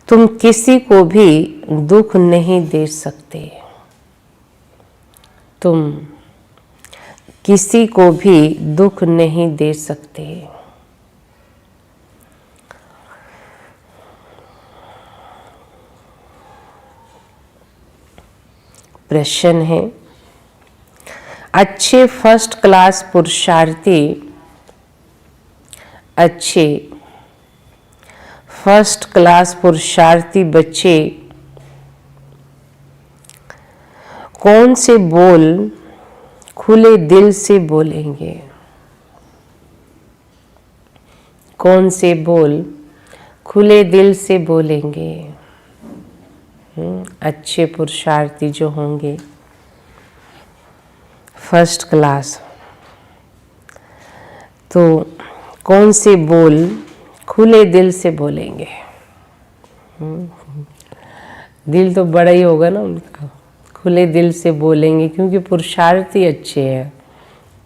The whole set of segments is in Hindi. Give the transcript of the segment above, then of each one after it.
तुम किसी को भी दुख नहीं दे सकते। तुम किसी को भी दुख नहीं दे सकते। प्रश्न है, अच्छे फर्स्ट क्लास पुरुषार्थी, अच्छे फर्स्ट क्लास पुरुषार्थी बच्चे कौन से बोल खुले दिल से बोलेंगे? कौन से बोल खुले दिल से बोलेंगे? अच्छे पुरुषार्थी जो होंगे फर्स्ट क्लास, तो कौन से बोल खुले दिल से बोलेंगे? दिल तो बड़ा ही होगा ना उनका, खुले दिल से बोलेंगे क्योंकि पुरुषार्थ ही अच्छे हैं,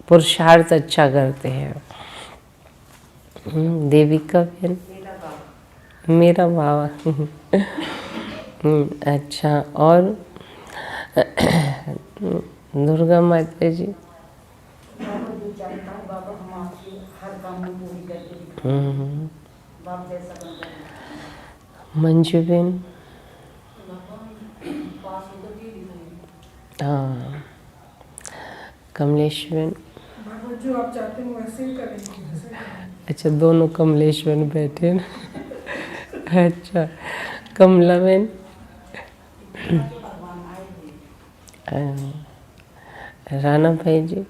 पुरुषार्थ अच्छा करते हैं। देविका बहन, मेरा बाबा अच्छा, और दुर्गा माता जी, मंजू बहन, हाँ, कमलेश बहन, जो आप चाहते हैं वैसे ही करेंगे। अच्छा दोनों कमलेश बहन बैठे ना। अच्छा कमला बहन, राणा भाई जी,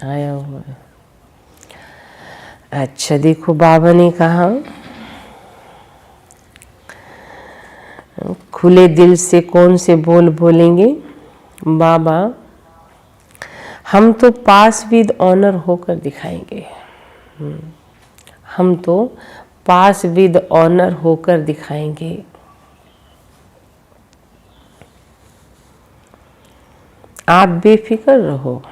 आया हुआ है। अच्छा देखो, बाबा ने कहा खुले दिल से कौन से बोल बोलेंगे? बाबा, हम तो पास विद ऑनर होकर दिखाएंगे। हम तो पास विद ऑनर होकर दिखाएंगे। आप बेफिक्र रहो।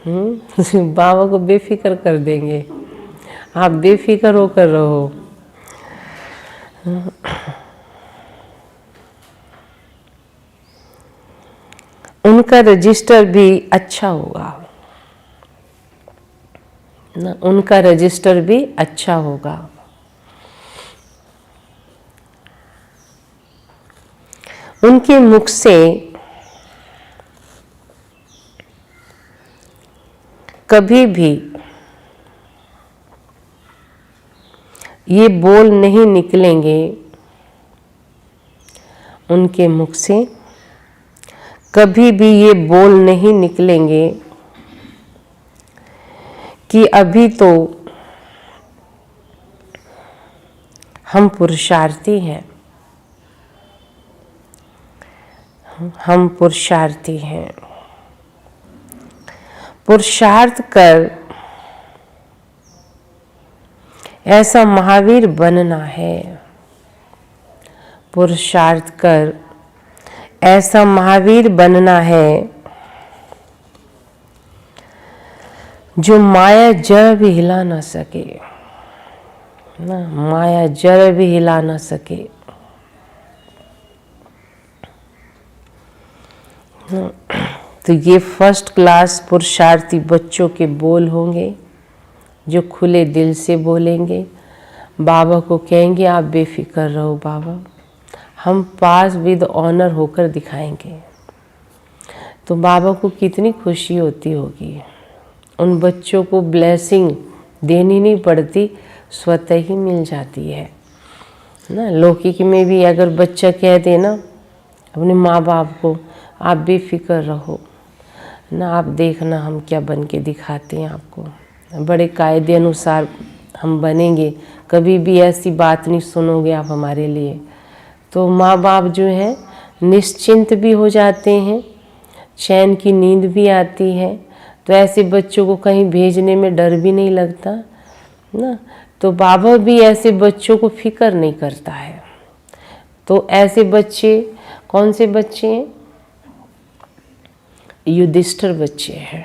बाबा को बेफिक्र कर देंगे, आप बेफिक्र होकर रहो। उनका रजिस्टर भी अच्छा होगा ना, उनका रजिस्टर भी अच्छा होगा। उनके मुख से कभी भी ये बोल नहीं निकलेंगे, उनके मुख से कभी भी ये बोल नहीं निकलेंगे कि अभी तो हम पुरुषार्थी हैं, हम पुरुषार्थी हैं। पुरुषार्थ कर ऐसा महावीर बनना है। पुरुषार्थ कर ऐसा महावीर बनना है जो माया जरा भी हिला ना सके ना, माया जरा भी हिला ना सके। तो ये फर्स्ट क्लास पुरुषार्थी बच्चों के बोल होंगे जो खुले दिल से बोलेंगे। बाबा को कहेंगे आप बेफिक्र रहो बाबा, हम पास विद ऑनर होकर दिखाएंगे। तो बाबा को कितनी खुशी होती होगी। उन बच्चों को ब्लेसिंग देनी नहीं पड़ती, स्वतः ही मिल जाती है ना। लौकिक में भी अगर बच्चा कह दे ना अपने माँ बाप को, आप बेफिक्र रहो ना, आप देखना हम क्या बन के दिखाते हैं आपको, बड़े कायदे अनुसार हम बनेंगे, कभी भी ऐसी बात नहीं सुनोगे आप हमारे लिए। तो माँ बाप जो हैं निश्चिंत भी हो जाते हैं, चैन की नींद भी आती है। तो ऐसे बच्चों को कहीं भेजने में डर भी नहीं लगता ना। तो बाबा भी ऐसे बच्चों को फिक्र नहीं करता है। तो ऐसे बच्चे कौन से बच्चे हैं? युधिष्ठिर बच्चे हैं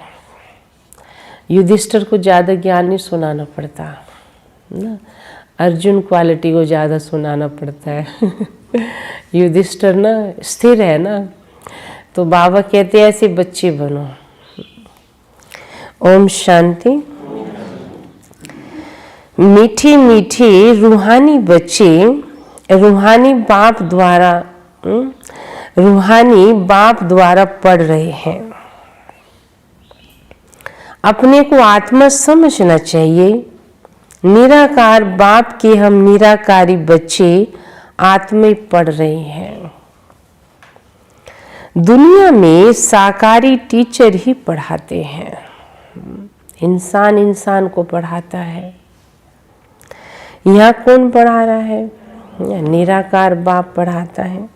युधिष्ठिर को ज़्यादा ज्ञान नहीं सुनाना पड़ता ना, अर्जुन क्वालिटी को ज़्यादा सुनाना पड़ता है। युधिष्ठिर ना स्थिर है ना, तो बाबा कहते हैं ऐसे बच्चे बनो। ओम शांति। मीठी मीठी रूहानी बच्चे रूहानी बाप द्वारा पढ़ रहे हैं। अपने को आत्मा समझना चाहिए। निराकार बाप के हम निराकारी बच्चे आत्मा पढ़ रहे हैं। दुनिया में साकारी टीचर ही पढ़ाते हैं, इंसान इंसान को पढ़ाता है। यहाँ कौन पढ़ा रहा है? निराकार बाप पढ़ाता है।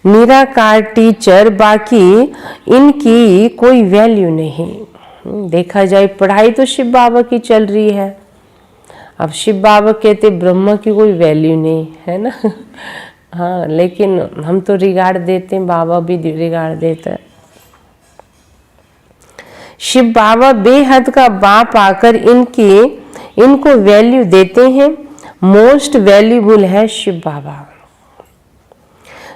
निराकार टीचर, बाकी इनकी कोई वैल्यू नहीं। देखा जाए पढ़ाई तो शिव बाबा की चल रही है। अब शिव बाबा कहते ब्रह्मा की कोई वैल्यू नहीं है ना। हाँ, लेकिन हम तो रिगार्ड देते हैं, बाबा भी रिगार्ड देता है। शिव बाबा बेहद का बाप आकर इनको वैल्यू देते हैं। मोस्ट वैल्यूबल है शिव बाबा,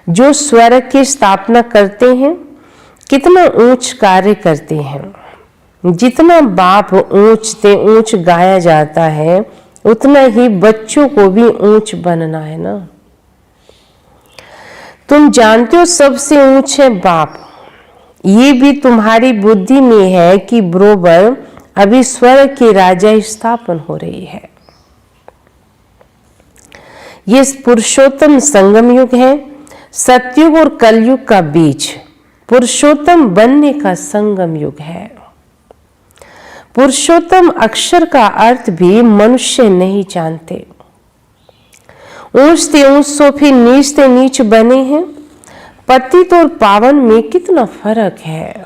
जो स्वर्ग की स्थापना करते हैं। कितना ऊंच कार्य करते हैं। जितना बाप ऊंच से ऊंच गाया जाता है, उतना ही बच्चों को भी ऊंच बनना है ना। तुम जानते हो सबसे ऊंच है बाप। ये भी तुम्हारी बुद्धि में है कि बरोबर अभी स्वर्ग की राजा स्थापन हो रही है। ये पुरुषोत्तम संगम युग है। सतयुग और कलयुग का बीच पुरुषोत्तम बनने का संगम युग है। पुरुषोत्तम अक्षर का अर्थ भी मनुष्य नहीं जानते। ऊंच से ऊंच सो फिर नीच से नीच बने हैं। पतित और पावन में कितना फर्क है।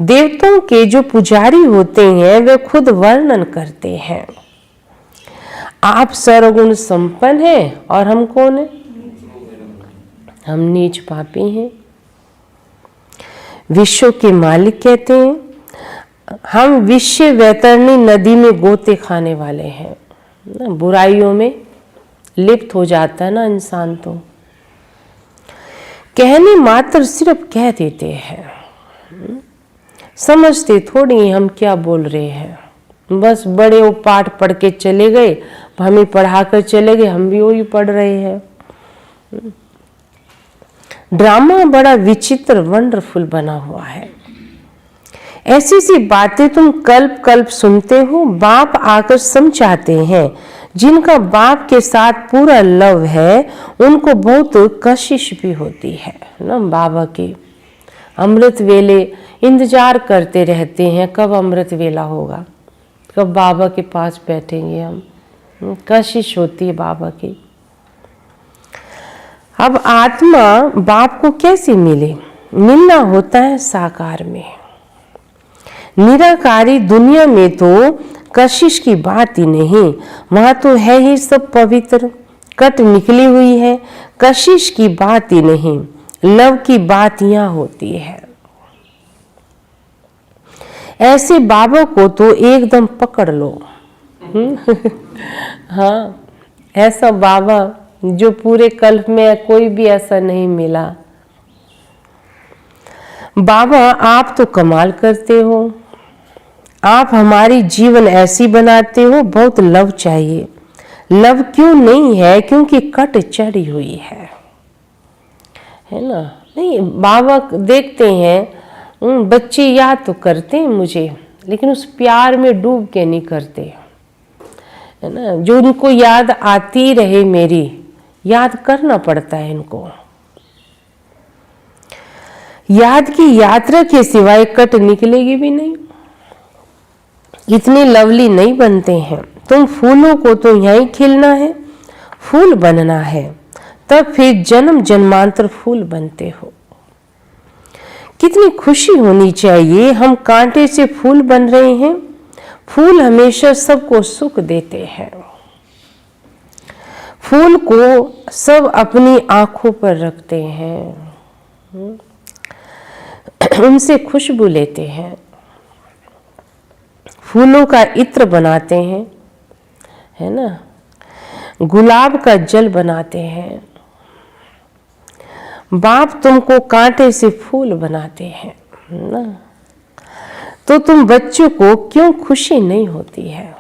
देवताओं के जो पुजारी होते हैं वे खुद वर्णन करते हैं, आप सर्वगुण संपन्न हैं और हम कौन है? हम नीच पापी हैं। विश्व के मालिक कहते हैं हम विश्व वैतरणी नदी में गोते खाने वाले हैं। बुराइयों में लिप्त हो जाता है ना इंसान, तो कहने मात्र सिर्फ कह देते हैं, समझते थोड़ी हम क्या बोल रहे हैं। बस बड़े वो पाठ पढ़ के चले गए, हमें पढ़ा कर चले गए, हम भी वही पढ़ रहे हैं। ड्रामा बड़ा विचित्र वंडरफुल बना हुआ है। ऐसी सी बातें तुम कल्प कल्प सुनते हो। बाप आकर समझाते हैं। जिनका बाप के साथ पूरा लव है उनको बहुत कशिश भी होती है ना। बाबा की अमृत वेले इंतजार करते रहते हैं, कब अमृत वेला होगा, कब बाबा के पास बैठेंगे हम। कशिश होती है बाबा की। अब आत्मा बाप को कैसे मिले? मिलना होता है साकार में। निराकारी दुनिया में तो कशिश की बात ही नहीं, वहां तो है ही सब पवित्र, कट निकली हुई है। कशिश की बात ही नहीं, लव की बात यहाँ होती है। ऐसे बाबा को तो एकदम पकड़ लो। हाँ, ऐसा बाबा जो पूरे कल्प में कोई भी ऐसा नहीं मिला। बाबा आप तो कमाल करते हो, आप हमारी जीवन ऐसी बनाते हो। बहुत लव चाहिए। लव क्यों नहीं है? क्योंकि कट चढ़ी हुई है ना। नहीं, बाबा देखते हैं बच्चे याद तो करते हैं मुझे, लेकिन उस प्यार में डूब के नहीं करते है ना। जो उनको याद आती रहे, मेरी याद करना पड़ता है इनको। याद की यात्रा के सिवाय कट निकलेगी भी नहीं। इतने लवली नहीं बनते हैं। तुम फूलों को तो यहीं खिलना है, फूल बनना है, तब फिर जन्म जन्मांतर फूल बनते हो। कितनी खुशी होनी चाहिए, हम कांटे से फूल बन रहे हैं। फूल हमेशा सबको सुख देते हैं। फूल को सब अपनी आंखों पर रखते हैं, उनसे खुशबू लेते हैं। फूलों का इत्र बनाते हैं, है ना, गुलाब का जल बनाते हैं। बाप तुमको कांटे से फूल बनाते हैं ना, तो तुम बच्चों को क्यों खुशी नहीं होती है?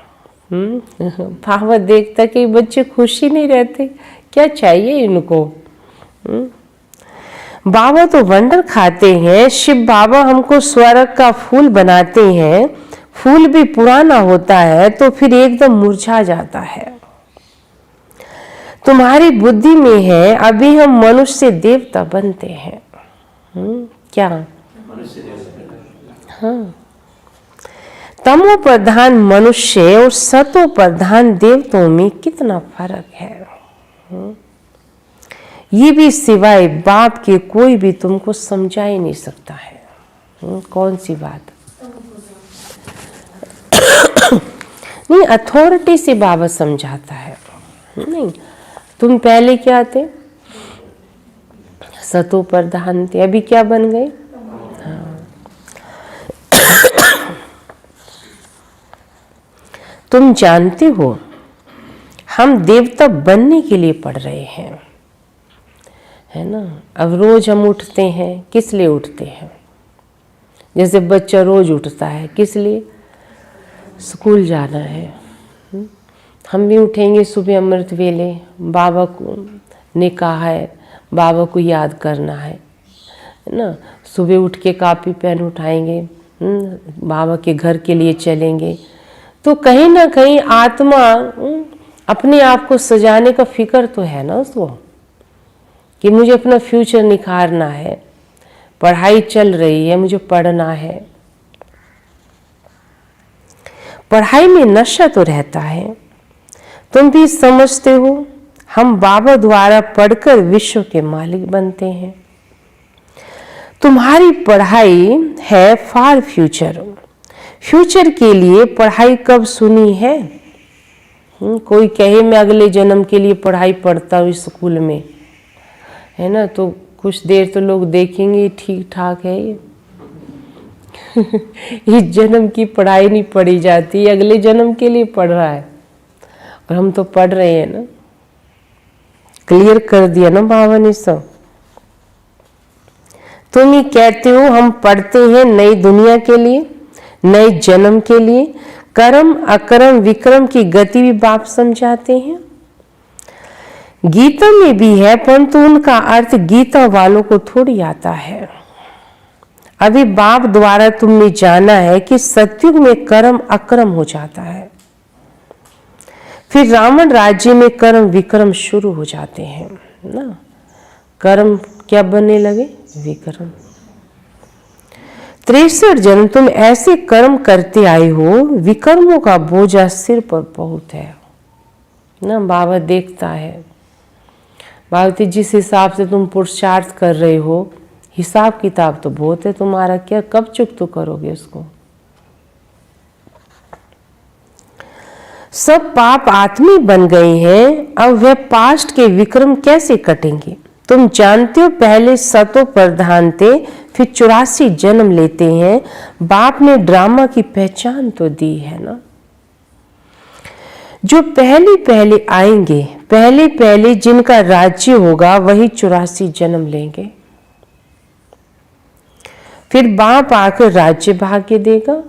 बाबा देखता कि बच्चे खुशी नहीं रहते, क्या चाहिए इनको? बाबा तो वंडर खाते हैं। शिव बाबा हमको स्वर्ग का फूल बनाते हैं। फूल भी पुराना होता है तो फिर एकदम मुरझा जाता है। तुम्हारी बुद्धि में है अभी हम मनुष्य से देवता बनते हैं। क्या? हाँ, तमो प्रधान मनुष्य और सतो प्रधान देवताओं में कितना फर्क है। ये भी सिवाय बाप के कोई भी तुमको समझा ही नहीं सकता है। कौन सी बात? नहीं, अथॉरिटी से बाबा समझाता है। नहीं, तुम पहले क्या थे? सतो प्रधान थे, अभी क्या बन गए? हाँ। तुम जानते हो हम देवता बनने के लिए पढ़ रहे हैं, है ना। अब रोज हम उठते हैं, किस लिए उठते हैं? जैसे बच्चा रोज उठता है, किस लिए? स्कूल जाना है। हम भी उठेंगे सुबह अमृत वेले, बाबा को ने कहा है, बाबा को याद करना है ना। सुबह उठ के कापी पेन उठाएंगे, बाबा के घर के लिए चलेंगे। तो कहीं ना कहीं आत्मा अपने आप को सजाने का फिक्र तो है ना उसको, कि मुझे अपना फ्यूचर निखारना है, पढ़ाई चल रही है, मुझे पढ़ना है। पढ़ाई में नशा तो रहता है। तुम भी समझते हो हम बाबा द्वारा पढ़कर विश्व के मालिक बनते हैं। तुम्हारी पढ़ाई है फॉर फ्यूचर। फ्यूचर के लिए पढ़ाई कब सुनी है? कोई कहे मैं अगले जन्म के लिए पढ़ाई पढ़ता हूँ स्कूल में, है ना, तो कुछ देर तो लोग देखेंगे ठीक ठाक है ये। इस जन्म की पढ़ाई नहीं पढ़ी जाती, अगले जन्म के लिए पढ़ रहा है। और हम तो पढ़ रहे हैं ना, क्लियर कर दिया ना बाबा ने सब। तुम ही कहते हो हम पढ़ते हैं नई दुनिया के लिए, नए जन्म के लिए। कर्म अकर्म विक्रम की गति भी बाप समझाते हैं। गीता में भी है, परंतु उनका अर्थ गीता वालों को थोड़ी आता है। अभी बाप द्वारा तुमने जाना है कि सतयुग में कर्म अकर्म हो जाता है, फिर रावण राज्य में कर्म विक्रम शुरू हो जाते हैं ना। कर्म क्या बनने लगे? विक्रम। 63 जन्म तुम ऐसे कर्म करते आए हो, विकर्मों का बोझा सिर पर बहुत है ना। बाबा देखता है, बाबा जिस हिसाब से तुम पुरुषार्थ कर रहे हो, हिसाब किताब तो बहुत है तुम्हारा, क्या कब चुकता करोगे उसको? सब पाप आत्मी बन गए हैं, अब वह पास्ट के विक्रम कैसे कटेंगे? तुम जानते हो पहले सतो प्रधान थे, फिर 84 जन्म लेते हैं। बाप ने ड्रामा की पहचान तो दी है ना। जो पहले पहले आएंगे, पहले पहले जिनका राज्य होगा वही 84 जन्म लेंगे। फिर बाप आकर राज्य भाग्य देगा।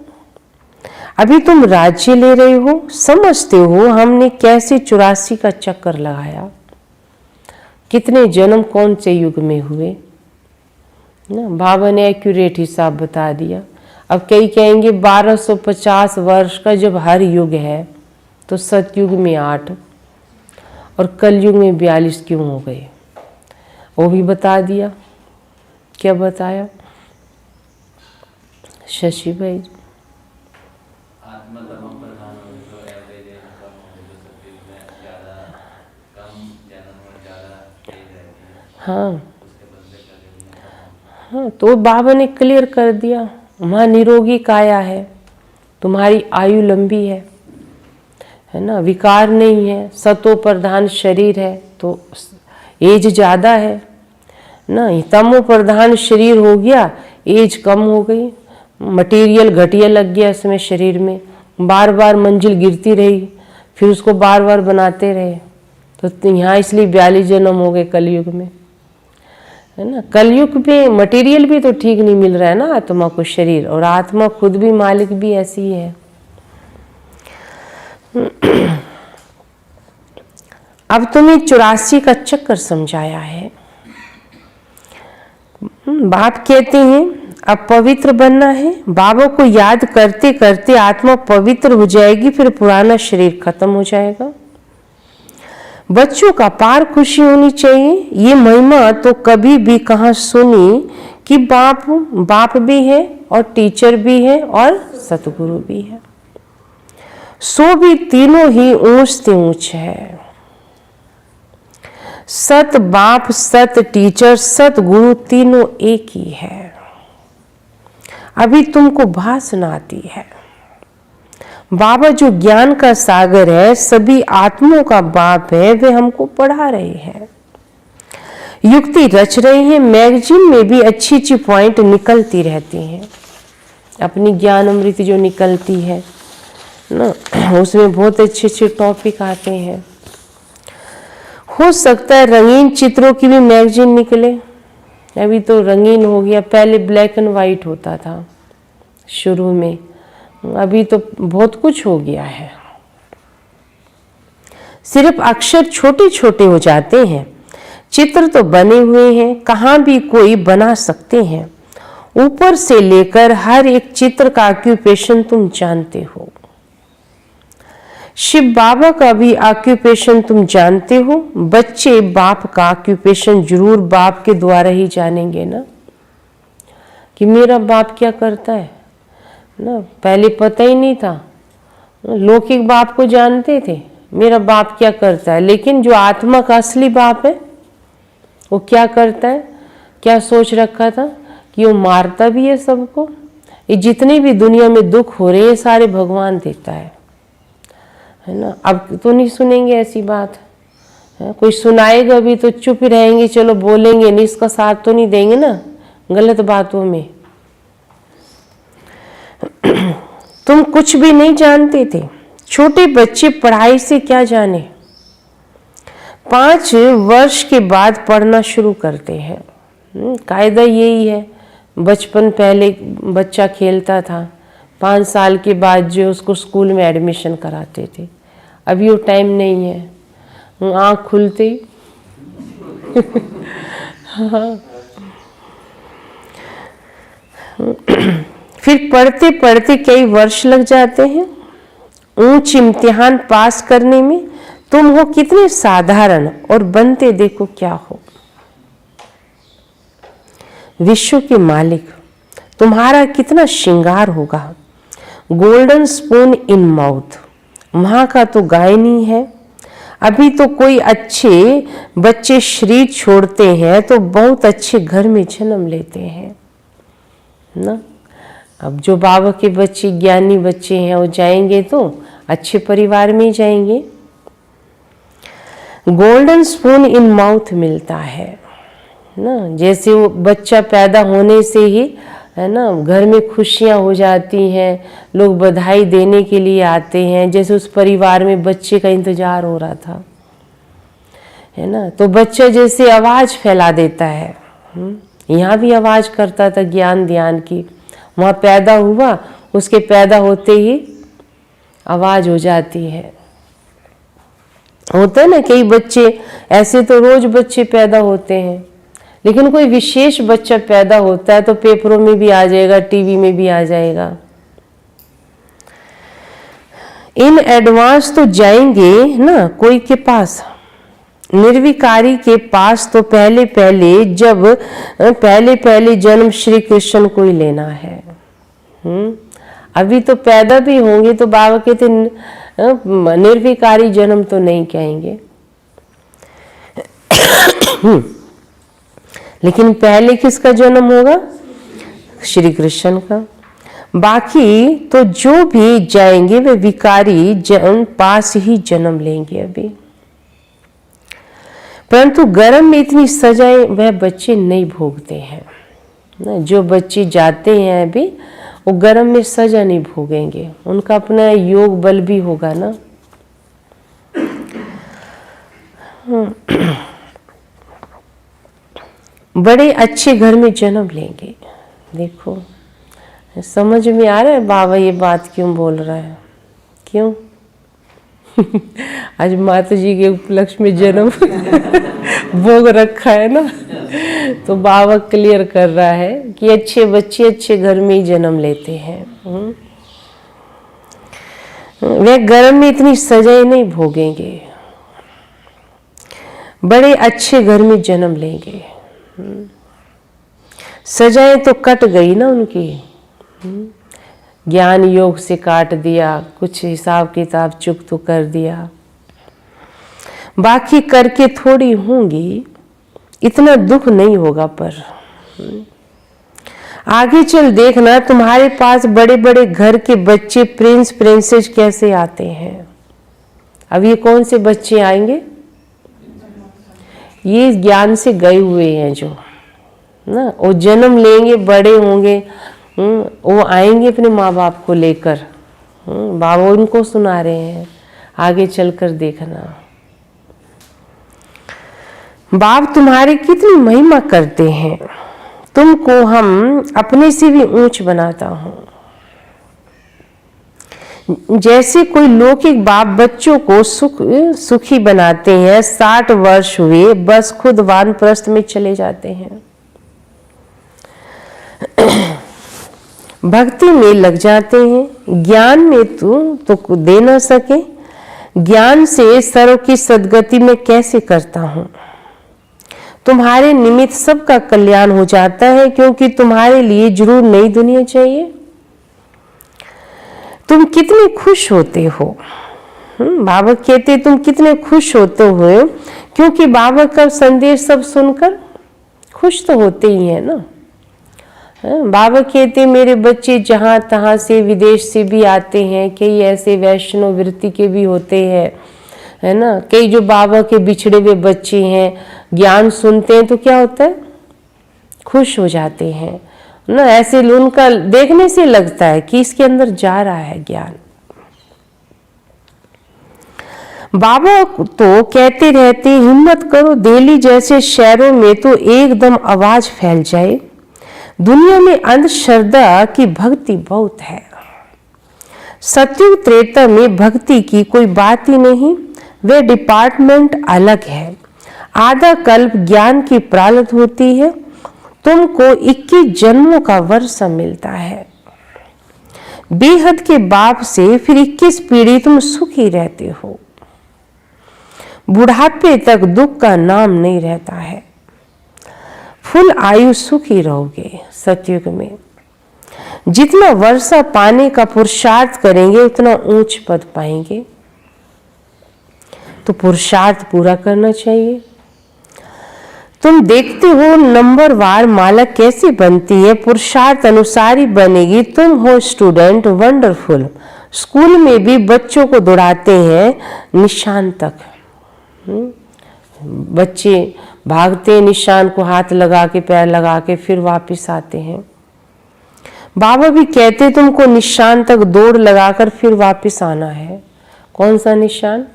अभी तुम राज्य ले रहे हो, समझते हो हमने कैसे 84 का चक्कर लगाया, कितने जन्म कौन से युग में हुए ना। बाबा ने एक्यूरेट हिसाब बता दिया। अब कई कहेंगे 1250 वर्ष का जब हर युग है तो सतयुग में 8 और कलयुग में 42 क्यों हो गए? वो भी बता दिया। क्या बताया शशि भाई? हाँ हाँ, तो बाबा ने क्लियर कर दिया, वहाँ निरोगी काया है, तुम्हारी आयु लंबी है ना, विकार नहीं है, सतो प्रधान शरीर है तो एज ज़्यादा है ना। तमो प्रधान शरीर हो गया, एज कम हो गई, मटेरियल घटिया लग गया इसमें शरीर में, बार बार मंजिल गिरती रही, फिर उसको बार बार बनाते रहे। तो यहाँ इसलिए 42 जन्म हो गए कलयुग में, है ना। कलयुग में मटेरियल भी तो ठीक नहीं मिल रहा है ना आत्मा को, शरीर, और आत्मा खुद भी मालिक भी ऐसी ही है। अब तुम्हें 84 का चक्कर समझाया है। बाप कहते हैं अब पवित्र बनना है। बाबा को याद करते करते आत्मा पवित्र हो जाएगी, फिर पुराना शरीर खत्म हो जाएगा। बच्चों का पार खुशी होनी चाहिए। ये महिमा तो कभी भी कहाँ सुनी कि बाप भी है और टीचर भी है और सतगुरु भी है। सो भी तीनों ही ऊंच से ऊंच है। सत बाप, सत टीचर, सत गुरु तीनों एक ही है। अभी तुमको भाषण आती है। बाबा जो ज्ञान का सागर है, सभी आत्माओं का बाप है, वे हमको पढ़ा रहे हैं, युक्ति रच रहे हैं। मैगजीन में भी अच्छी अच्छी पॉइंट निकलती रहती हैं। अपनी ज्ञान अमृत जो निकलती है ना, उसमें बहुत अच्छे अच्छे टॉपिक आते हैं। हो सकता है रंगीन चित्रों की भी मैगजीन निकले। अभी तो रंगीन हो गया, पहले ब्लैक एंड वाइट होता था शुरू में, अभी तो बहुत कुछ हो गया है। सिर्फ अक्षर छोटे छोटे हो जाते हैं, चित्र तो बने हुए हैं, कहाँ भी कोई बना सकते हैं। ऊपर से लेकर हर एक चित्र का ऑक्यूपेशन तुम जानते हो। शिव बाबा का भी ऑक्यूपेशन तुम जानते हो। बच्चे बाप का ऑक्यूपेशन जरूर बाप के द्वारा ही जानेंगे ना, कि मेरा बाप क्या करता है ना। पहले पता ही नहीं था, लौकिक बाप को जानते थे मेरा बाप क्या करता है, लेकिन जो आत्मा का असली बाप है वो क्या करता है, क्या सोच रखा था कि वो मारता भी है सबको। ये जितने भी दुनिया में दुख हो रहे हैं सारे भगवान देता है ना। अब तो नहीं सुनेंगे ऐसी बात है, कोई सुनाएगा भी तो चुप रहेंगे, चलो बोलेंगे नहीं, इसका साथ तो नहीं देंगे ना गलत बातों में। तुम कुछ भी नहीं जानते थे। छोटे बच्चे पढ़ाई से क्या जाने, 5 वर्ष के बाद पढ़ना शुरू करते हैं। कायदा यही है। बचपन पहले बच्चा खेलता था, 5 साल के बाद जो उसको स्कूल में एडमिशन कराते थे। अभी वो टाइम नहीं है, आँख खुलते ही हाँ। फिर पढ़ते पढ़ते कई वर्ष लग जाते हैं। ऊंच इम्तिहान पास करने में तुम हो कितने साधारण और बनते देखो क्या हो। विश्व के मालिक तुम्हारा कितना श्रृंगार होगा। गोल्डन स्पून इन माउथ, वहां का तो गायन ही है। अभी तो कोई अच्छे बच्चे शरीर छोड़ते हैं तो बहुत अच्छे घर में जन्म लेते हैं ना। अब जो बाबा के बच्चे ज्ञानी बच्चे हैं वो जाएंगे तो अच्छे परिवार में ही जाएंगे। गोल्डन स्पून इन माउथ मिलता है ना। जैसे वो बच्चा पैदा होने से ही है ना घर में खुशियां हो जाती हैं, लोग बधाई देने के लिए आते हैं। जैसे उस परिवार में बच्चे का इंतजार हो रहा था, है ना। तो बच्चा जैसे आवाज फैला देता है, यहाँ भी आवाज करता था ज्ञान ध्यान की। वहाँ पैदा हुआ, उसके पैदा होते ही आवाज हो जाती है। होता है ना कई बच्चे ऐसे, तो रोज बच्चे पैदा होते हैं, लेकिन कोई विशेष बच्चा पैदा होता है तो पेपरों में भी आ जाएगा, टीवी में भी आ जाएगा। इन एडवांस तो जाएंगे ना कोई के पास, निर्विकारी के पास तो पहले पहले जन्म श्री कृष्ण को ही लेना है। अभी तो पैदा भी होंगे तो बाबा कहते निर्विकारी जन्म तो नहीं कहेंगे लेकिन पहले किसका जन्म होगा, श्री कृष्ण का। बाकी तो जो भी जाएंगे वे विकारी जन्म पास ही जन्म लेंगे अभी। परंतु गर्म में इतनी सजाएं वह बच्चे नहीं भोगते हैं ना। जो बच्चे जाते हैं अभी वो गर्म में सजा नहीं भोगेंगे, उनका अपना योग बल भी होगा ना। बड़े अच्छे घर में जन्म लेंगे। देखो समझ में आ रहा है बाबा ये बात क्यों बोल रहा है, क्यों? आज माता जी के उपलक्ष्य में जन्म भोग रखा है ना, तो बाबा क्लियर कर रहा है कि अच्छे बच्चे अच्छे घर में ही जन्म लेते हैं। वे गर्म में इतनी सजाएं नहीं भोगेंगे, बड़े अच्छे घर में जन्म लेंगे। सजाएं तो कट गई ना उनकी, ज्ञान योग से काट दिया, कुछ हिसाब किताब चुक तो कर दिया, बाकी करके थोड़ी होंगी, इतना दुख नहीं होगा। पर आगे चल देखना तुम्हारे पास बड़े बड़े घर के बच्चे प्रिंस प्रिंसेस कैसे आते हैं। अब ये कौन से बच्चे आएंगे? ये ज्ञान से गए हुए हैं जो ना, वो जन्म लेंगे, बड़े होंगे, वो आएंगे अपने माँ बाप को लेकर। बाबा उनको सुना रहे हैं, आगे चलकर देखना। बाप तुम्हारी कितनी महिमा करते हैं, तुमको हम अपने से भी ऊंच बनाता हूं। जैसे कोई लौकिक बाप बच्चों को सुखी बनाते हैं, 60 वर्ष हुए बस खुद वानप्रस्थ में चले जाते हैं, भक्ति में लग जाते हैं। ज्ञान में तो दे न सके, ज्ञान से सर्व की सद्गति में कैसे करता हूं। तुम्हारे निमित्त सबका कल्याण हो जाता है, क्योंकि तुम्हारे लिए जरूर नई दुनिया चाहिए। तुम कितने खुश होते हो, बाबा कहते तुम कितने खुश होते हो, क्योंकि बाबा का संदेश सब सुनकर खुश तो होते ही है ना। बाबा कहते मेरे बच्चे जहाँ तहाँ से विदेश से भी आते हैं, कई ऐसे वैष्णव वृत्ति के भी होते हैं, है ना। कई जो बाबा के बिछड़े हुए बच्चे हैं, ज्ञान सुनते हैं तो क्या होता है, खुश हो जाते हैं ना। ऐसे उनका देखने से लगता है कि इसके अंदर जा रहा है ज्ञान। बाबा तो कहते रहते हिम्मत करो, दिल्ली जैसे शहरों में तो एकदम आवाज फैल जाए। दुनिया में अंधश्रद्धा की भक्ति बहुत है। सतयुग त्रेता में भक्ति की कोई बात ही नहीं, वे डिपार्टमेंट अलग है। आधा कल्प ज्ञान की प्रारब्ध होती है, तुमको 21 जन्मों का वर्षा मिलता है। बेहद के बाप से फिर 21 पीढ़ी तुम सुखी रहते हो। बुढ़ापे तक दुख का नाम नहीं रहता है। फुल आयु सुखी रहोगे सतयुग में। जितना वर्षा पाने का पुरुषार्थ करेंगे उतना ऊंच पद पाएंगे। तो पुरुषार्थ पूरा करना चाहिए। तुम देखते हो नंबरवार माला कैसे बनती है, पुरुषार्थ अनुसार ही बनेगी। तुम हो स्टूडेंट वंडरफुल। स्कूल में भी बच्चों को दौड़ाते हैं निशान तक। बच्चे भागते हैं, निशान को हाथ लगा के पैर लगा के फिर वापस आते हैं। बाबा भी कहते तुमको निशान तक दौड़ लगाकर फिर वापस आना है। कौन सा निशान?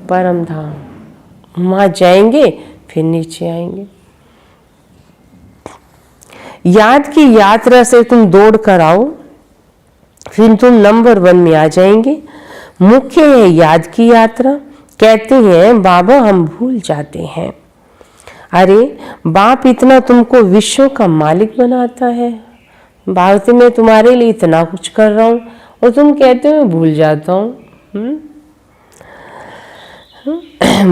परम धाम। वहां जाएंगे फिर नीचे आएंगे। याद की यात्रा से तुम दौड़ कर आओ, फिर तुम नंबर 1 में आ जाएंगे। मुख्य है याद की यात्रा। कहते हैं बाबा हम भूल जाते हैं। अरे बाप इतना तुमको विश्व का मालिक बनाता है। भारत में तुम्हारे लिए इतना कुछ कर रहा हूं और तुम कहते हो मैं भूल जाता हूं।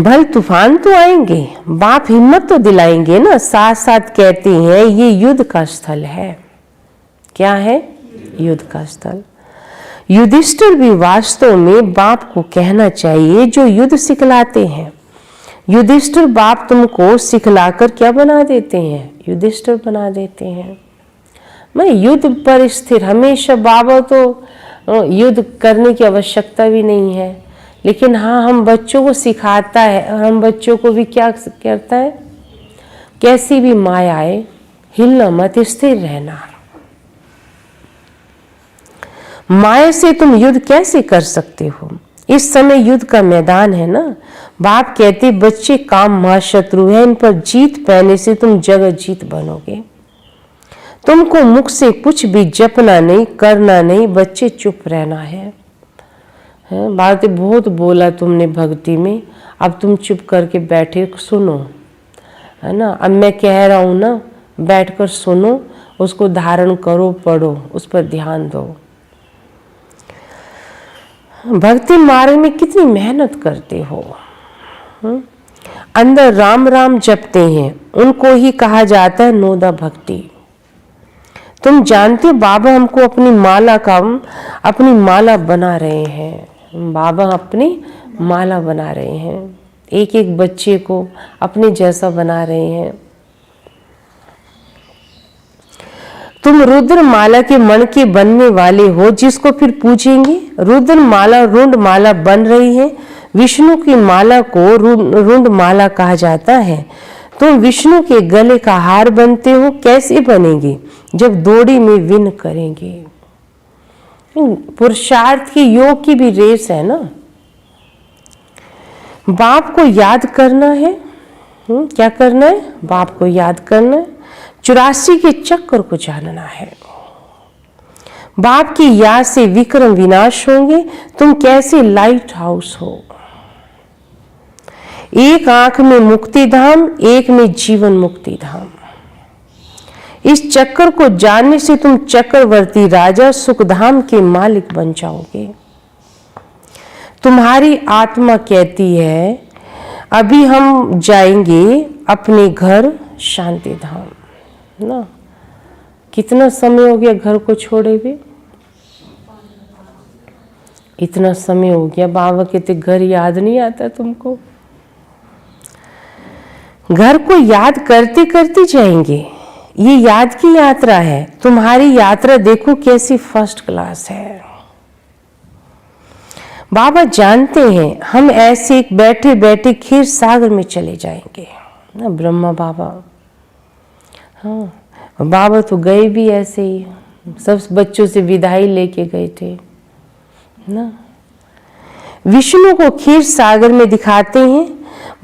भल तूफान तो आएंगे, बाप हिम्मत तो दिलाएंगे ना। साथ साथ कहते हैं ये युद्ध का स्थल है। क्या है? युद्ध का स्थल। युधिष्ठिर भी वास्तव में बाप को कहना चाहिए जो युद्ध सिखलाते हैं। युधिष्ठिर बाप तुमको सिखलाकर क्या बना देते हैं? युधिष्ठिर बना देते हैं। मैं युद्ध पर स्थिर। हमेशा बाबा तो युद्ध करने की आवश्यकता भी नहीं है, लेकिन हाँ हम बच्चों को सिखाता है और हम बच्चों को भी क्या करता है, कैसी भी माया आए हिलना मत, स्थिर रहना। माया से तुम युद्ध कैसे कर सकते हो? इस समय युद्ध का मैदान है ना। बाप कहते बच्चे काम महाशत्रु है, इन पर जीत पाने से तुम जगत जीत बनोगे। तुमको मुख से कुछ भी जपना नहीं, करना नहीं, बच्चे चुप रहना है। बातें बहुत बोला तुमने भक्ति में, अब तुम चुप करके बैठे सुनो, है ना। अब मैं कह रहा हूँ ना, बैठकर सुनो, उसको धारण करो, पढ़ो, उस पर ध्यान दो। भक्ति मार्ग में कितनी मेहनत करते हो। अंदर राम राम जपते हैं, उनको ही कहा जाता है नोदा भक्ति। तुम जानते हो बाबा हमको अपनी माला बना रहे हैं। बाबा अपनी माला बना रहे हैं, एक एक बच्चे को अपने जैसा बना रहे हैं। तुम रुद्र माला के मन के बनने वाले हो, जिसको फिर पूछेंगे। रुद्र माला रुंड माला बन रही है, विष्णु की माला को रुंड माला कहा जाता है। तुम विष्णु के गले का हार बनते हो, कैसे बनेंगे? जब दोड़ी में विन करेंगे। पुरुषार्थ की योग की भी रेस है ना। बाप को याद करना है। क्या करना है? बाप को याद करना है। 84 के चक्कर को जानना है। बाप की याद से विक्रम विनाश होंगे। तुम कैसे लाइट हाउस हो। एक आंख में मुक्ति धाम, एक में जीवन मुक्ति धाम। इस चक्कर को जानने से तुम चक्रवर्ती राजा सुखधाम के मालिक बन जाओगे। तुम्हारी आत्मा कहती है अभी हम जाएंगे अपने घर शांति धाम ना। कितना समय हो गया घर को छोड़े हुए? इतना समय हो गया। बाबा कहते घर याद नहीं आता तुमको। घर को याद करते करते जाएंगे। ये याद की यात्रा है। तुम्हारी यात्रा देखो कैसी फर्स्ट क्लास है। बाबा जानते हैं हम ऐसे बैठे बैठे क्षीर सागर में चले जाएंगे ना। ब्रह्मा बाबा, हाँ बाबा तो गए भी ऐसे ही, सब बच्चों से विदाई लेके गए थे ना। विष्णु को क्षीर सागर में दिखाते हैं।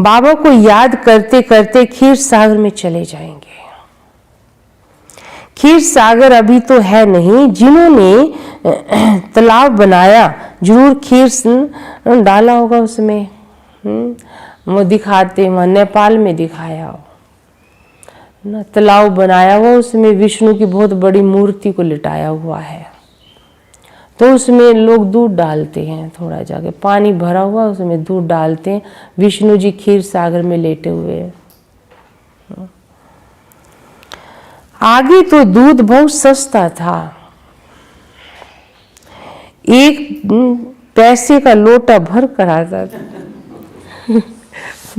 बाबा को याद करते करते क्षीर सागर में चले जाएंगे। क्षीर सागर अभी तो है नहीं। जिन्होंने तालाब बनाया जरूर खीर डाला होगा उसमें। वो दिखाते, वहाँ नेपाल में दिखाया ना, तालाब बनाया हुआ, उसमें विष्णु की बहुत बड़ी मूर्ति को लिटाया हुआ है। तो उसमें लोग दूध डालते हैं, थोड़ा जाके पानी भरा हुआ उसमें दूध डालते हैं। विष्णु जी क्षीर सागर में लेटे हुए हैं। आगे तो दूध बहुत सस्ता था, 1 पैसे का लोटा भर कर आता था।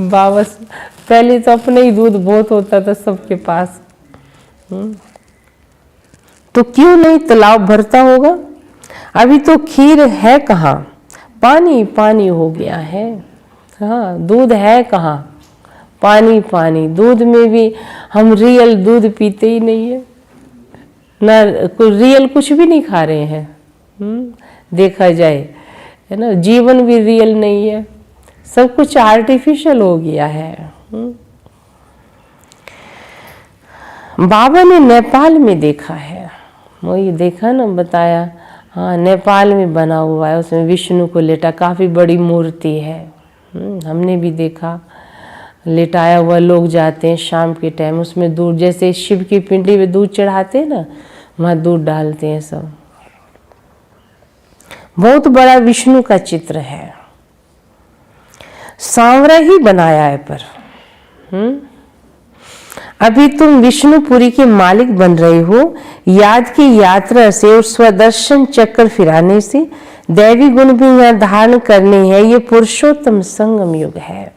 बाबा पहले तो अपने ही दूध बहुत होता था सबके पास। तो क्यों नहीं तालाब भरता होगा? अभी तो खीर है कहाँ, पानी पानी हो गया है। हाँ दूध है कहाँ, पानी पानी। दूध में भी हम रियल दूध पीते ही नहीं है ना, रियल कुछ भी नहीं खा रहे हैं। देखा जाए है ना, जीवन भी रियल नहीं है, सब कुछ आर्टिफिशियल हो गया है। बाबा ने नेपाल में देखा है, वही देखा ना, बताया। हाँ नेपाल में बना हुआ है, उसमें विष्णु को लेटा, काफ़ी बड़ी मूर्ति है। हमने भी देखा, लेटाया हुआ। लोग जाते हैं शाम के टाइम, उसमें दूध, जैसे शिव की पिंडी में दूध चढ़ाते हैं ना, वहाँ दूध डालते हैं सब। बहुत बड़ा विष्णु का चित्र है, सांवरा ही बनाया है पर। अभी तुम विष्णुपुरी के मालिक बन रहे हो। याद की यात्रा से और स्वदर्शन चक्कर फिराने से दैवी गुण भी यहाँ धारण करने हैं। ये पुरुषोत्तम संगम युग है।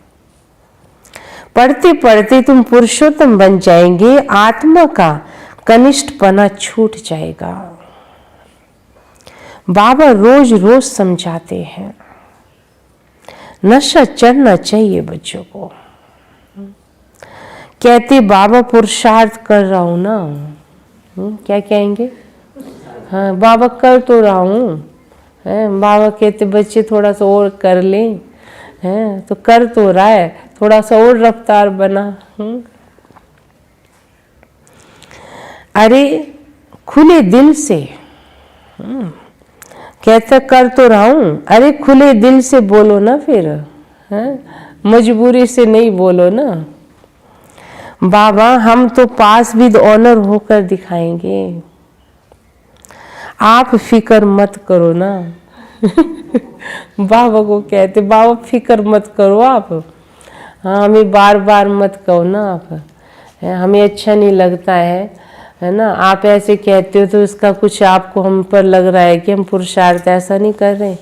पढ़ते पढ़ते तुम पुरुषोत्तम बन जाएंगे। आत्मा का कनिष्ठपना छूट जाएगा। बाबा रोज रोज समझाते हैं, नशा चढ़ना चाहिए बच्चों को। कहते बाबा पुरुषार्थ कर रहा हूं ना। क्या कहेंगे? हाँ बाबा कर तो रहा हूँ, बाबा कहते बच्चे थोड़ा सा और कर लें, हैं तो कर तो रहा है, थोड़ा सा और रफ्तार बना। अरे खुले दिल से, कहता कर तो रहा हूँ, अरे खुले दिल से बोलो ना फिर, मजबूरी से नहीं बोलो ना। बाबा हम तो पास विद ऑनर होकर दिखाएंगे, आप फिक्र मत करो ना। बाबा को कहते बाबा फिक्र मत करो आप, हाँ हमें बार बार मत कहो ना आप, हमें अच्छा नहीं लगता है ना। आप ऐसे कहते हो तो इसका कुछ आपको हम पर लग रहा है कि हम पुरुषार्थ ऐसा नहीं कर रहे।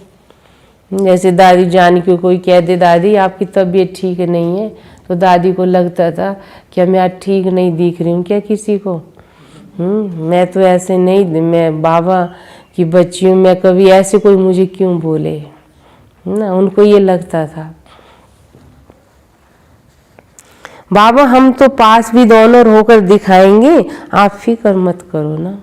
जैसे दादी जान की कोई कह दे दादी आपकी तबीयत ठीक नहीं है, तो दादी को लगता था कि मैं आज ठीक नहीं दिख रही हूँ क्या किसी को। मैं तो ऐसे नहीं, मैं बाबा की बच्ची हूँ, मैं कभी ऐसे कोई मुझे क्यों बोले ना, उनको ये लगता था। बाबा हम तो पास विद ऑनर होकर दिखाएंगे, आप फिक्र मत करो ना।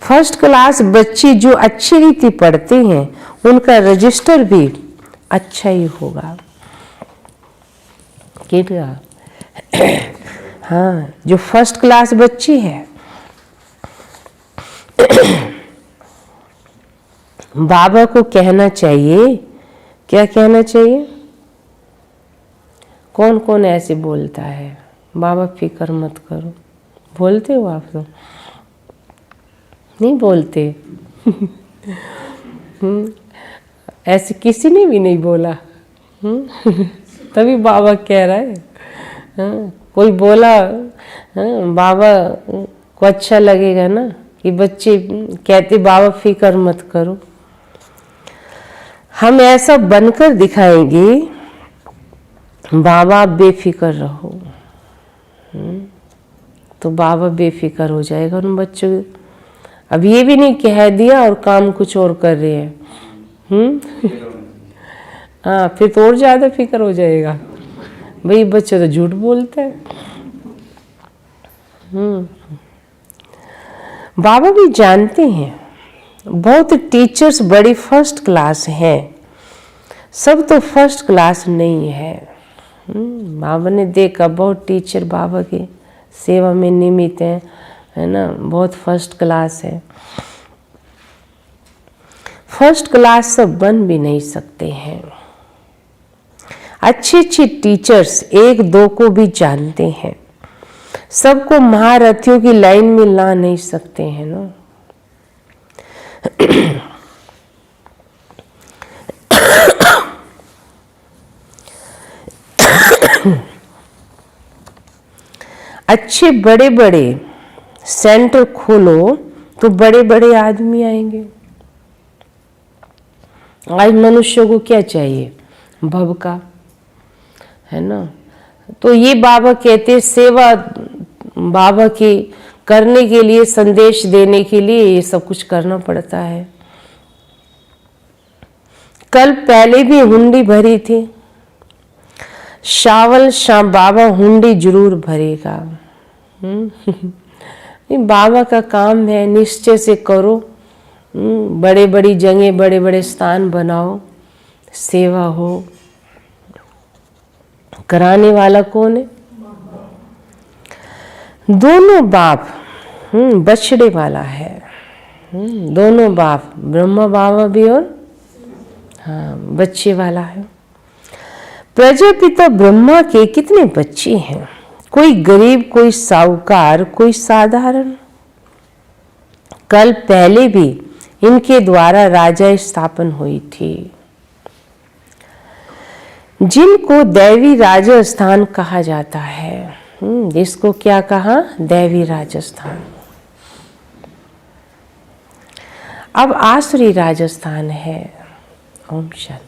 फर्स्ट क्लास बच्चे जो अच्छी रीति पढ़ते हैं उनका रजिस्टर भी अच्छा ही होगा। क्या हाँ जो फर्स्ट क्लास बच्ची है बाबा को कहना चाहिए, क्या कहना चाहिए? कौन कौन ऐसे बोलता है बाबा फिक्र मत करो, बोलते हो आप तो नहीं बोलते। ऐसे किसी ने भी नहीं बोला। तभी बाबा कह रहा है, कोई बोला बाबा को अच्छा लगेगा ना कि बच्चे कहते बाबा फिक्र मत करो। हम ऐसा बनकर दिखाएंगे बाबा बेफिक्र रहो, तो बाबा बेफिक्र हो जाएगा उन बच्चों। अब ये भी नहीं कह दिया और काम कुछ और कर रहे हैं, हाँ फिर तो और ज़्यादा फिक्र हो जाएगा, भाई बच्चे तो झूठ बोलते हैं। बाबा भी जानते हैं बहुत टीचर्स बड़ी फर्स्ट क्लास हैं, सब तो फर्स्ट क्लास नहीं है। बाबा ने देखा बहुत टीचर बाबा की सेवा में निमित्त हैं, है ना, बहुत फर्स्ट क्लास है। फर्स्ट क्लास सब बन भी नहीं सकते हैं। अच्छे अच्छे टीचर्स एक दो को भी जानते हैं, सबको महारथियों की लाइन में ला नहीं सकते हैं ना। अच्छे बड़े बड़े सेंटर खोलो तो बड़े बड़े आदमी आएंगे। आज मनुष्यों को क्या चाहिए? भव का, है ना। तो ये बाबा कहते सेवा बाबा की करने के लिए, संदेश देने के लिए ये सब कुछ करना पड़ता है। कल पहले भी हुंडी भरी थी, शावल शाम बाबा हुंडी जरूर भरेगा। बाबा का काम है, निश्चय से करो, बड़े बड़ी जगह बड़े बड़े स्थान बनाओ, सेवा हो। कराने वाला कौन है? दोनों बाप बछड़े वाला है, दोनों बाप ब्रह्मा बाबा भी और हाँ बच्चे वाला है। प्रजापिता ब्रह्मा के कितने बच्चे हैं? कोई गरीब, कोई साहूकार, कोई साधारण। कल पहले भी इनके द्वारा राजा स्थापन हुई थी, जिनको दैवी राजस्थान कहा जाता है। इसको क्या कहा? दैवी राजस्थान। अब आसुरी राजस्थान है। ओम शांति।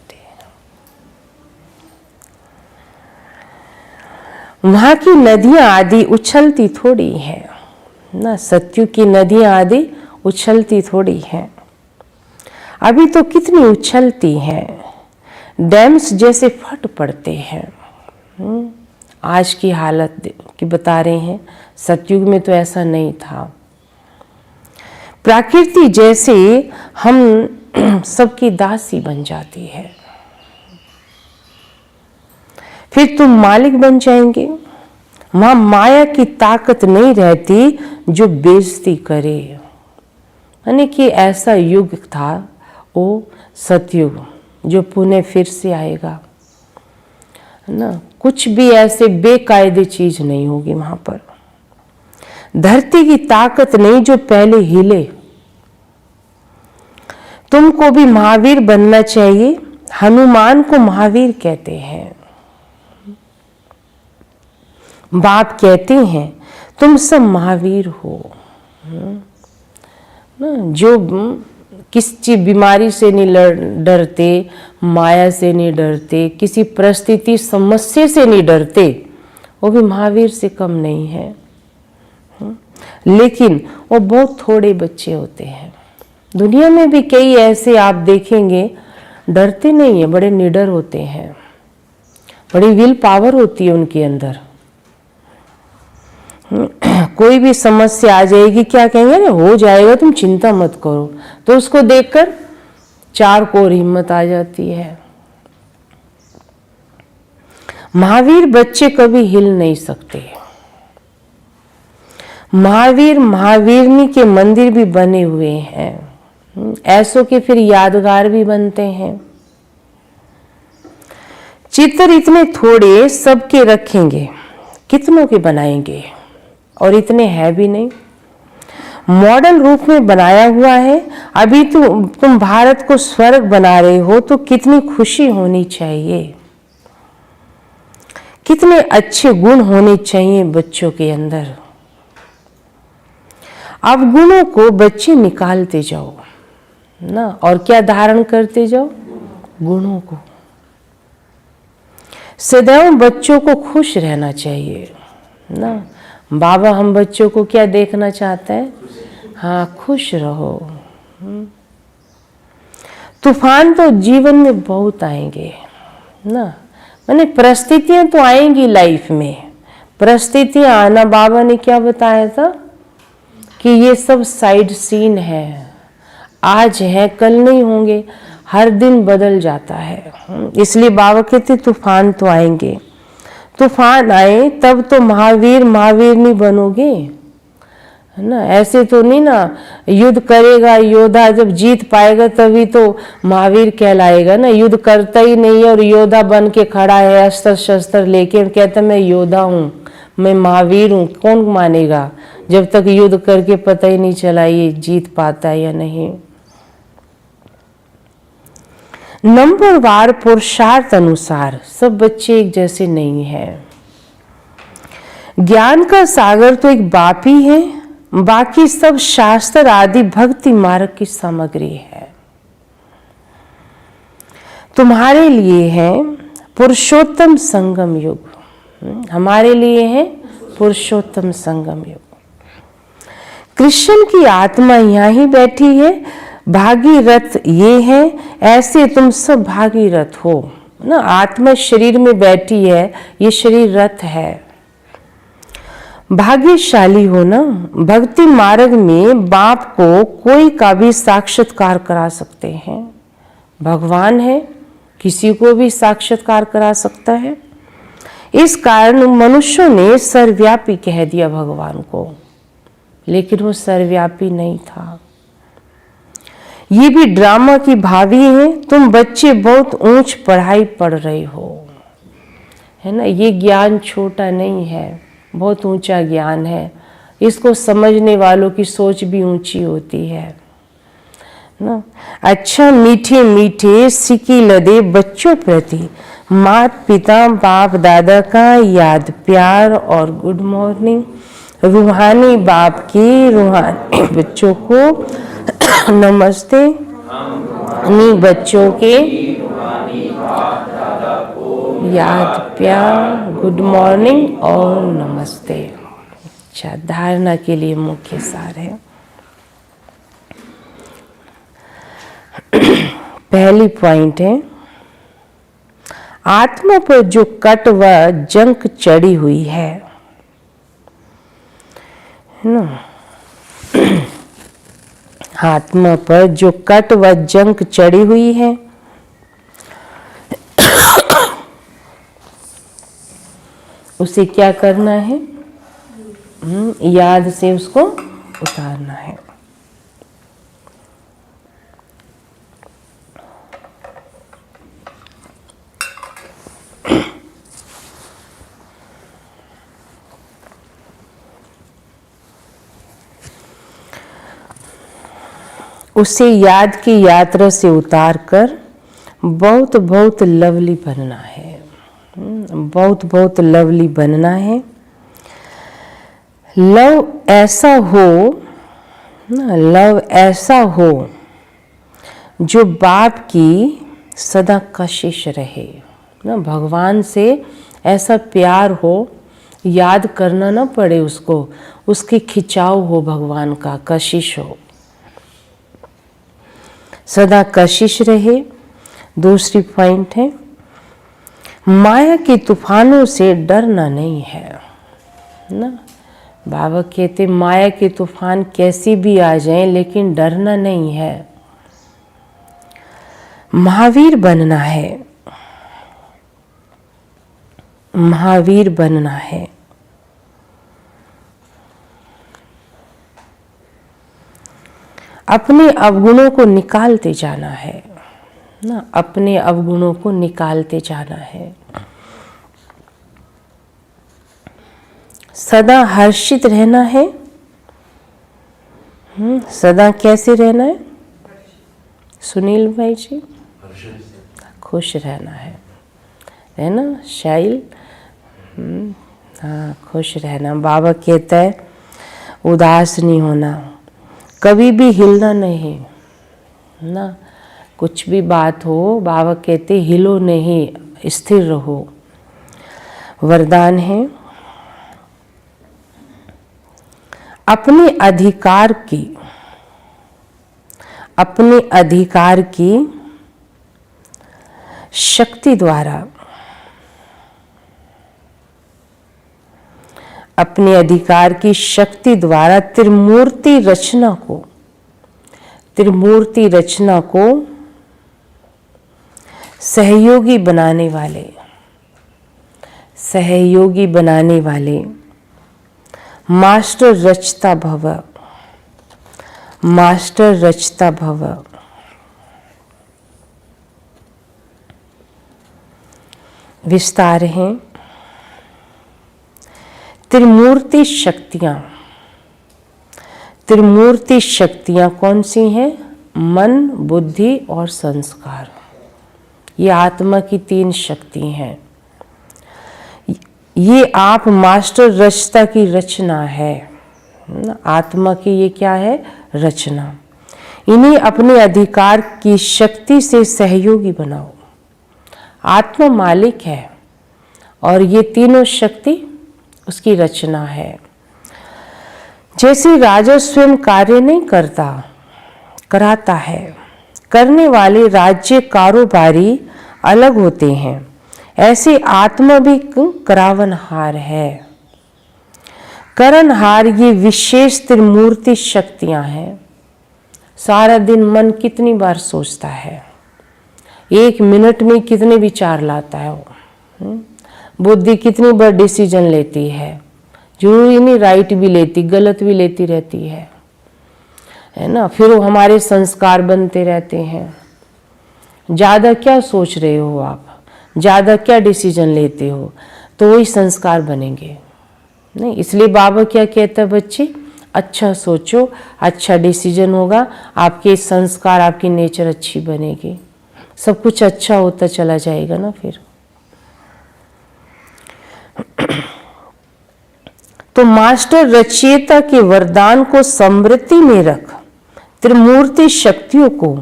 वहां की नदियां आदि उछलती थोड़ी है ना, सत्युग की नदियां आदि उछलती थोड़ी है। अभी तो कितनी उछलती हैं, डैम्स जैसे फट पड़ते हैं। आज की हालत की बता रहे हैं, सतयुग में तो ऐसा नहीं था। प्रकृति जैसे हम सबकी दासी बन जाती है, फिर तुम मालिक बन जाएंगे। वहां माया की ताकत नहीं रहती जो बेइज्जती करे। यानी कि ऐसा युग था वो सतयुग जो पुनः फिर से आएगा, है ना। कुछ भी ऐसे बेकायदे चीज नहीं होगी वहां पर। धरती की ताकत नहीं जो पहले हिले। तुमको भी महावीर बनना चाहिए। हनुमान को महावीर कहते हैं। बाप कहते हैं तुम सब महावीर हो, जो किसी बीमारी से नहीं डरते, माया से नहीं डरते, किसी परिस्थिति समस्या से नहीं डरते, वो भी महावीर से कम नहीं है। लेकिन वो बहुत थोड़े बच्चे होते हैं। दुनिया में भी कई ऐसे आप देखेंगे डरते नहीं है, बड़े निडर होते हैं, बड़ी विल पावर होती है उनके अंदर। कोई भी समस्या आ जाएगी, क्या कहेंगे, अरे हो जाएगा, तुम चिंता मत करो, तो उसको देखकर चार को और हिम्मत आ जाती है। महावीर बच्चे कभी हिल नहीं सकते। महावीर महावीरनी के मंदिर भी बने हुए हैं, ऐसों के फिर यादगार भी बनते हैं। चित्र इतने थोड़े सबके रखेंगे, कितनों के बनाएंगे, और इतने है भी नहीं। मॉडल रूप में बनाया हुआ है। अभी तो तुम भारत को स्वर्ग बना रहे हो, तो कितनी खुशी होनी चाहिए, कितने अच्छे गुण होने चाहिए बच्चों के अंदर। अब गुणों को बच्चे निकालते जाओ ना, और क्या धारण करते जाओ, गुणों को। सदैव बच्चों को खुश रहना चाहिए ना। बाबा हम बच्चों को क्या देखना चाहते हैं, हाँ, खुश रहो। तूफान तो जीवन में बहुत आएंगे ना, माने परिस्थितियां तो आएंगी लाइफ में। परिस्थितियां आना, बाबा ने क्या बताया था कि ये सब साइड सीन है, आज है कल नहीं होंगे, हर दिन बदल जाता है। इसलिए बाबा कहते तूफान तो आएंगे। तूफान आए तब तो महावीर महावीर नहीं बनोगे, है ना। ऐसे तो नहीं ना, युद्ध करेगा योद्धा, जब जीत पाएगा तभी तो महावीर कहलाएगा ना। युद्ध करता ही नहीं है और योद्धा बन के खड़ा है अस्त्र शस्त्र लेके, कहता मैं योद्धा हूँ, मैं महावीर हूँ, कौन मानेगा जब तक युद्ध करके पता ही नहीं चला ये जीत पाता है या नहीं। नंबरवार पुरुषार्थ अनुसार सब बच्चे एक जैसे नहीं हैं। ज्ञान का सागर तो एक बाप ही है, बाकी सब शास्त्र आदि भक्ति मार्ग की सामग्री है। तुम्हारे लिए है पुरुषोत्तम संगम युग, हमारे लिए है पुरुषोत्तम संगम युग। कृष्ण की आत्मा यहाँ ही बैठी है, भागीरथ ये है, ऐसे तुम सब भागीरथ हो ना। आत्मा शरीर में बैठी है, ये शरीर रथ है। भाग्यशाली हो ना, भक्ति मार्ग में बाप को कोई का भी साक्षात्कार करा सकते हैं। भगवान है, किसी को भी साक्षात्कार करा सकता है। इस कारण मनुष्यों ने सर्वव्यापी कह दिया भगवान को, लेकिन वो सर्वव्यापी नहीं था। ये भी ड्रामा की भावी है। तुम बच्चे बहुत ऊंच पढ़ाई पढ़ रहे हो, है ना। ये ज्ञान छोटा नहीं है, बहुत ऊंचा ज्ञान है। इसको समझने वालों की सोच भी ऊंची होती है ना। अच्छा मीठे मीठे सिकी लदे बच्चों प्रति माता पिता बाप दादा का याद प्यार और गुड मॉर्निंग। रूहानी बाप की रूहानी बच्चों को नमस्ते। बच्चों के याद प्यार गुड मॉर्निंग और नमस्ते। अच्छा, धारणा के लिए मुख्य सार है। पहली पॉइंट है, आत्मा पर जो कट व जंक चढ़ी हुई है ना, आत्मा पर जो कट व जंक चढ़ी हुई है, उसे क्या करना है? याद से उसको उतारना है। उसे याद की यात्रा से उतार कर बहुत बहुत लवली बनना है। बहुत बहुत लवली बनना है। लव ऐसा हो, लव ऐसा हो जो बाप की सदा कशिश रहे ना। भगवान से ऐसा प्यार हो, याद करना ना पड़े उसको, उसकी खिंचाव हो, भगवान का कशिश हो, सदा कशिश रहे। दूसरी पॉइंट है, माया के तूफानों से डरना नहीं है ना। बाबा कहते माया के तूफान कैसी भी आ जाएं लेकिन डरना नहीं है। महावीर बनना है, महावीर बनना है। अपने अवगुणों को निकालते जाना है ना, अपने अवगुणों को निकालते जाना है। सदा हर्षित रहना है। सदा कैसे रहना है सुनील भाई जी? खुश रहना है ना शाइल? हाँ, खुश रहना। बाबा कहता है उदास नहीं होना, कभी भी हिलना नहीं ना। कुछ भी बात हो, बाबा कहते हिलो नहीं, स्थिर रहो। वरदान है, अपने अधिकार की, अपने अधिकार की शक्ति द्वारा, अपने अधिकार की शक्ति द्वारा त्रिमूर्ति रचना को, त्रिमूर्ति रचना को सहयोगी बनाने वाले, सहयोगी बनाने वाले मास्टर रचता भव, मास्टर रचता भव। विस्तार है, त्रिमूर्ति शक्तियां, त्रिमूर्ति शक्तियां कौन सी हैं? मन, बुद्धि और संस्कार। ये आत्मा की 3 शक्ति हैं। ये आप मास्टर रचता की रचना है। आत्मा की ये क्या है? रचना। इन्हें अपने अधिकार की शक्ति से सहयोगी बनाओ। आत्मा मालिक है और ये तीनों शक्ति उसकी रचना है। जैसे राजा स्वयं कार्य नहीं करता, कराता है। करने वाले राज्य कारोबारी अलग होते हैं, ऐसे आत्मा भी करावनहार है। करनहार ये विशेष त्रिमूर्ति शक्तियां हैं। सारा दिन मन कितनी बार सोचता है, 1 मिनट में कितने विचार लाता है वो। बुद्धि कितनी बार डिसीजन लेती है, जरूरी नहीं राइट भी लेती, गलत भी लेती रहती है ना। फिर वो हमारे संस्कार बनते रहते हैं। ज़्यादा क्या सोच रहे हो आप, ज़्यादा क्या डिसीजन लेते हो, तो वही संस्कार बनेंगे नहीं। इसलिए बाबा क्या कहता है बच्चे, अच्छा सोचो, अच्छा डिसीजन होगा, आपके संस्कार, आपकी नेचर अच्छी बनेगी, सब कुछ अच्छा होता चला जाएगा ना। फिर तो मास्टर रचयिता के वरदान को समृद्धि में रख, त्रिमूर्ति शक्तियों को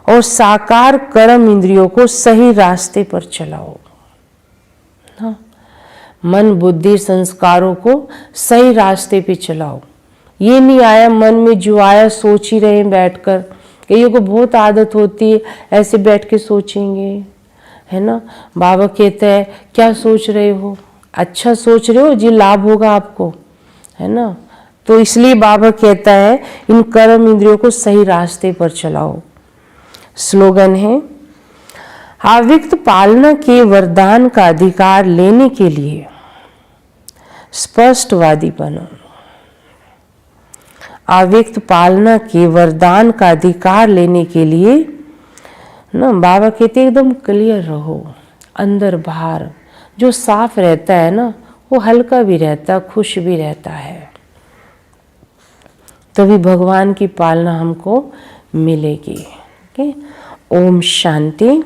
और साकार कर्म इंद्रियों को सही रास्ते पर चलाओ। मन, बुद्धि, संस्कारों को सही रास्ते पे चलाओ। ये नहीं आया मन में जो आया सोच ही रहे बैठकर। कईयों को बहुत आदत होती है ऐसे बैठ के सोचेंगे, है ना। बाबा कहते हैं क्या सोच रहे हो, अच्छा सोच रहे हो जी, लाभ होगा आपको, है ना। तो इसलिए बाबा कहता है इन कर्म इंद्रियों को सही रास्ते पर चलाओ। स्लोगन है, अव्यक्त पालना के वरदान का अधिकार लेने के लिए स्पष्टवादी बनो। अव्यक्त पालना के वरदान का अधिकार लेने के लिए ना बाबा कहते एकदम क्लियर रहो, अंदर बाहर जो साफ रहता है ना वो हल्का भी रहता है, खुश भी रहता है, तभी भगवान की पालना हमको मिलेगी। ओके, ओम शांति।